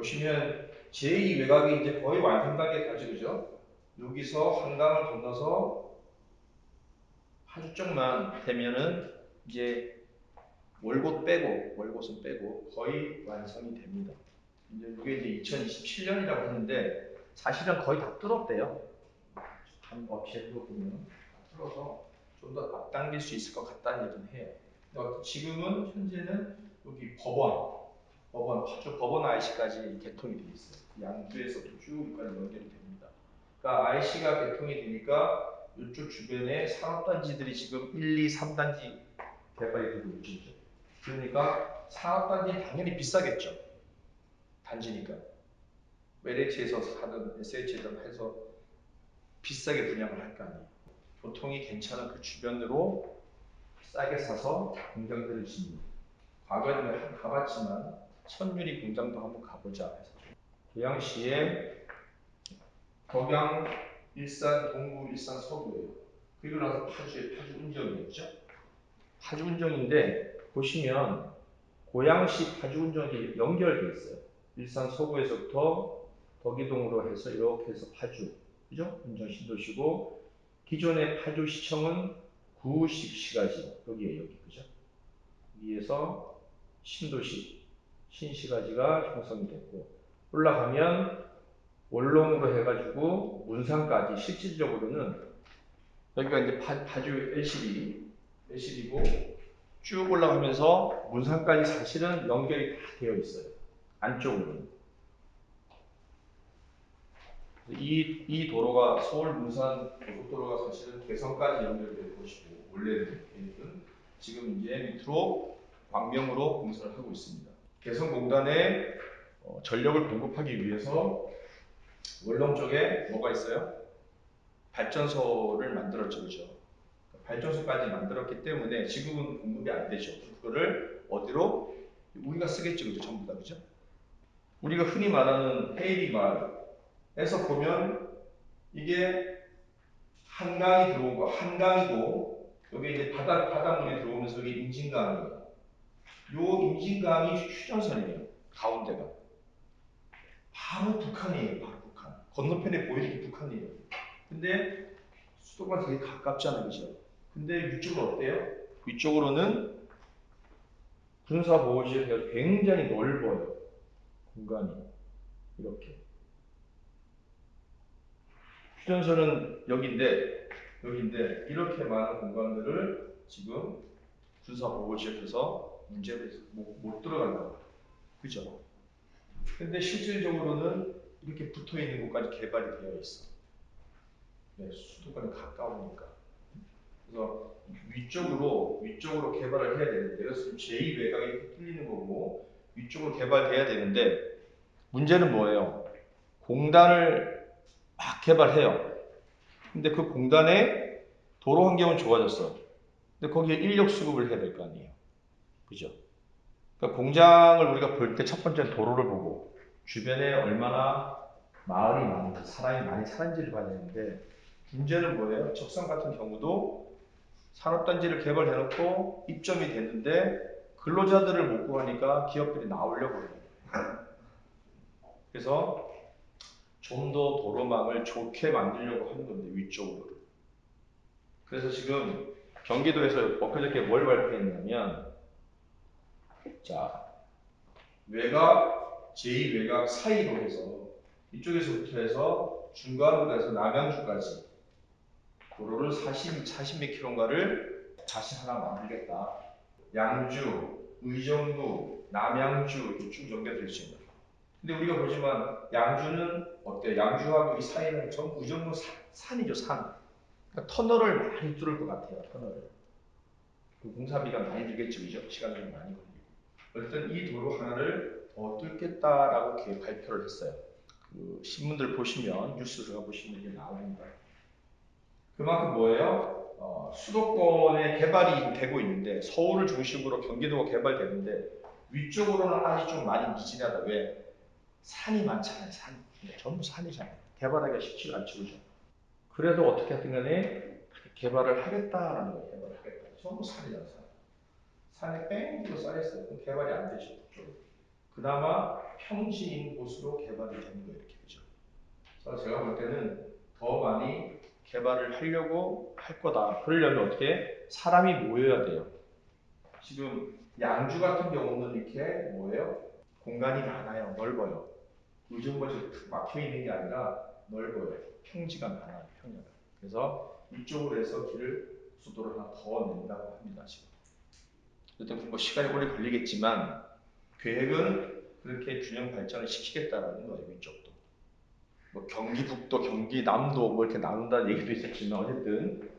보시면 제2 외곽이 이제 거의 완성 단계 가죠, 그죠? 여기서 한강을 건너서 파주 쪽만 되면은 이제 월곶은 빼고 거의 완성이 됩니다. 이제 이게 이제 2027년이라고 하는데 사실은 거의 다 뚫었대요. 한 업체도 보면 다 뚫어서 좀 더 앞당길 수 있을 것 같다는 얘기는 해요. 지금은 현재는 여기 파주 법원 IC까지 개통이 되어 있어요. 양주에서도 쭉 여기까지 연결이 됩니다. 그러니까 IC가 개통이 되니까 이쪽 주변에 산업단지들이 지금 1, 2, 3단지 개발이 되고 있죠. 그러니까 산업단지 당연히 비싸겠죠. 단지니까. LH에서 하든 SH에서 해서 비싸게 분양을 할 거 아니에요. 교통이 괜찮은 그 주변으로 싸게 사서 공장들을 짓는. 과거에는 가봤지만 천유리 공장도 한번 가보자 해서 고양시에 덕양, 일산, 동구, 일산, 서구예요. 그리고 나서 파주 운정이었죠. 파주 운정인데 보시면 고양시 파주 운정이 연결돼 있어요. 일산 서구에서부터 덕이동으로 해서 이렇게 해서 파주, 그죠? 운정 신도시고 기존의 파주시청은 구십시가지 여기에 여기 그죠? 위에서 신도시 신시가지가 형성이 됐고 올라가면 원롱으로 해가지고 문산까지 실질적으로는 여기가 이제 파주 LCD고 쭉 올라가면서 문산까지 사실은 연결이 다 되어 있어요. 안쪽으로는. 이 도로가 서울 문산 고속도로가 사실은 개성까지 연결될 것이고 원래는 지금 이제 밑으로 광명으로 공사를 하고 있습니다. 개성공단에 전력을 공급하기 위해서 원롱 쪽에 뭐가 있어요? 발전소를 만들었죠, 그죠? 발전소까지 만들었기 때문에 지금은 공급이 안 되죠. 그거를 어디로? 우리가 쓰겠죠, 그죠? 전부 다, 그죠? 우리가 흔히 말하는 헤이리 마을에서 보면 이게 한강이 들어온 거, 한강이고 여기 이제 바닷물이 들어오면서 여기 임진강이에요. 요 임진강이 휴전선이에요. 가운데가. 바로 북한이에요. 바로 북한. 건너편에 보이는 게 북한이에요. 근데 수도가 되게 가깝잖아요. 그죠? 근데 위쪽은 어때요? 위쪽으로는 군사보호지역이 굉장히 넓어요. 공간이. 이렇게. 휴전선은 여기인데 이렇게 많은 공간들을 지금 군사보호지역에서 문제로 못 들어간다고. 그죠? 근데 실질적으로는 이렇게 붙어 있는 곳까지 개발이 되어 있어. 네, 수도권에 가까우니까. 그래서 위쪽으로 개발을 해야 되는데, 그래서 제2 외곽이 뚫리는 거고, 위쪽으로 개발돼야 되는데, 문제는 뭐예요? 공단을 막 개발해요. 근데 그 공단에 도로 환경은 좋아졌어. 근데 거기에 인력 수급을 해야 될 거 아니에요. 그죠? 그러니까 공장을 우리가 볼 때 첫 번째는 도로를 보고, 주변에 얼마나 마을이 많은지, 사람이 많이 사는지를 봐야 되는데, 문제는 뭐예요? 적산 같은 경우도 산업단지를 개발해놓고 입점이 됐는데 근로자들을 못 구하니까 기업들이 나오려고 해요. 그래서 좀 더 도로망을 좋게 만들려고 하는 건데 위쪽으로. 그래서 지금 경기도에서 엊그저께 뭘 발표했냐면 자 외곽 제2 외곽 사이로 해서 이쪽에서부터 해서 중간으로 해서 남양주까지 도로를 40몇 킬로인가를 다시 하나 만들겠다. 양주, 의정부, 남양주 이렇게 쭉 연결될 수 있는. 근데 우리가 보지만 양주는 어때요? 양주하고 이 사이는 전부 의정부 산이죠, 산. 그러니까 터널을 많이 뚫을 것 같아요, 터널을. 그 공사비가 많이 들겠죠, 그죠? 시간 좀 많이 걸리고. 어쨌든 이 도로 하나를 더 뚫겠다라고 발표를 했어요. 그 신문들 보시면, 뉴스 들어가 보시면 이게 나옵니다. 그만큼 뭐예요? 수도권의 개발이 되고 있는데 서울을 중심으로 경기도가 개발되는데 위쪽으로는 아직 좀 많이 미진하다. 왜? 산이 많잖아요. 산. 전부 산이잖아요. 개발하기가 쉽지가 않죠. 그죠? 그래도 어떻게 하든 간에 개발을 하겠다라는 거예요. 개발을 하겠다. 전부 산이잖아요. 산. 산에 뺑 둘러싸여 있어요. 개발이 안 되죠. 그쪽으로. 그나마 평지인 곳으로 개발이 되는 거예요. 이렇게 그죠? 그래서 제가 볼 때는 더 많이 개발을 하려고 할 거다. 그러려면 어떻게? 사람이 모여야 돼요. 지금 양주 같은 경우는 이렇게 뭐예요? 공간이 많아요. 넓어요. 요즘 뭐 막혀 있는 게 아니라 넓어요. 평지가 많아요. 평야가. 그래서 이쪽으로 해서 길을 수도를 하나 더 낸다고 합니다. 지금. 일단 뭐 시간이 오래 걸리겠지만 계획은 그렇게 균형 발전을 시키겠다라는 거예요. 이쪽도. 뭐 경기북도, 경기남도 뭐 이렇게 나눈다는 얘기도 있었지만 어쨌든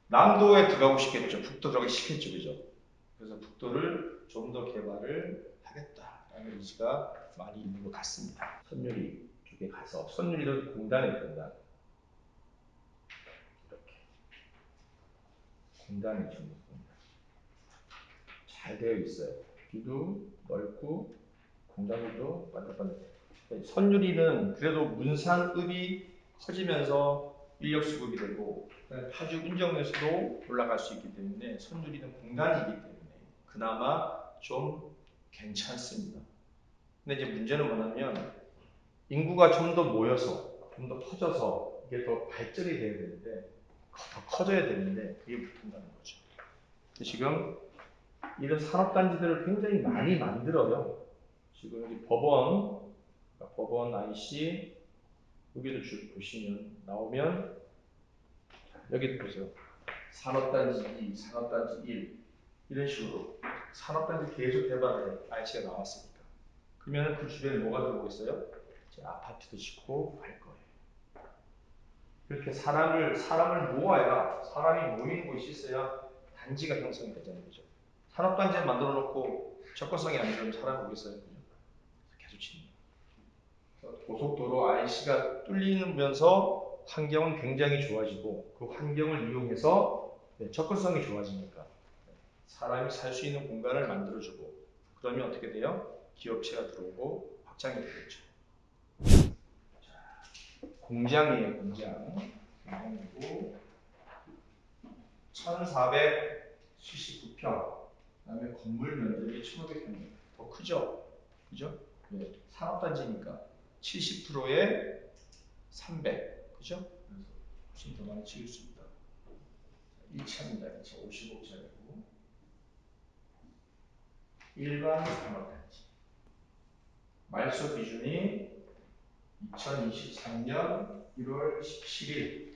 남도에 들어가고 싶겠죠. 북도 들어가기 싫겠죠. 그죠? 그래서 북도를 좀 더 개발을 하겠다라는 의지가 많이 있는 것 같습니다. 선유리 쪽에 가서 선유리도 공단에 있단다. 이렇게 공단이 좀 잘 되어 있어요. 길도 넓고 공단도 반짝반짝. 선유리는 그래도 문산읍이 커지면서 인력 수급이 되고 파주 운정에서도 올라갈 수 있기 때문에 선유리는 공단이기 때문에 그나마 좀 괜찮습니다. 근데 이제 문제는 뭐냐면 인구가 좀 더 모여서 좀 더 커져서 이게 더 발전이 돼야 되는데 더 커져야 되는데 그게 못한다는 거죠. 지금 이런 산업단지들을 굉장히 많이 만들어요. 지금 여기 법원 IC 여기도 쭉 보시면 나오면 여기도 보세요. 산업단지 2, 산업단지 1 이런 식으로 산업단지 계속 개발해 IC가 나왔으니까 그러면 그 주변에 뭐가 들어오겠어요? 아파트도 짓고 갈 거예요. 그렇게 사람을 모아야 사람이 모이는 곳이 있어야 단지가 형성이 되잖아요. 그죠? 산업단지를 만들어 놓고 접근성이 안 되면 사람이 오겠어요. 그죠? 계속 짓는 고속도로 IC가 뚫리면서 환경은 굉장히 좋아지고 그 환경을 이용해서 접근성이 좋아지니까 사람이 살 수 있는 공간을 만들어주고 그러면 어떻게 돼요? 기업체가 들어오고 확장이 되겠죠. 공장이에요, 공장. 공장이고 1479평. 그다음에 건물 면적이 1500평. 더 크죠? 그죠? 네. 산업단지니까 70%에 300. 그죠? 그래서 훨씬 더 많이 지을 수 있다. 2,000입니다. 2,055짜리고 일반 산업단지. 말소 기준이 2023년 1월 17일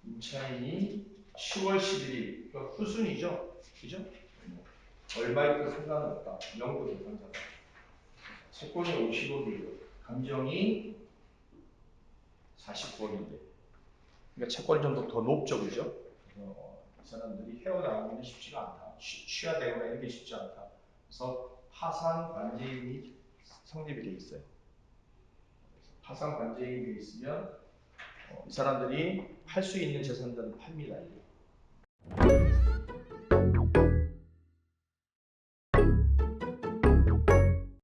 임차인이 10월 11일 그러니까 후순이죠. 그죠? 얼마이든 상관은 없다. 영구 대상자다. 채권이 50억이고 감정이 49억인데 그러니까 채권이 좀 더 높죠. 그죠? 그래서 이 사람들이 헤어나오기는 쉽지가 않다. 취하되거나 이런 게 쉽지 않다. 그래서 파산 관제인이 성립이 돼 있어요. 파산 관제인이 돼 있으면 이 사람들이 팔 수 있는 재산들은 팝니다.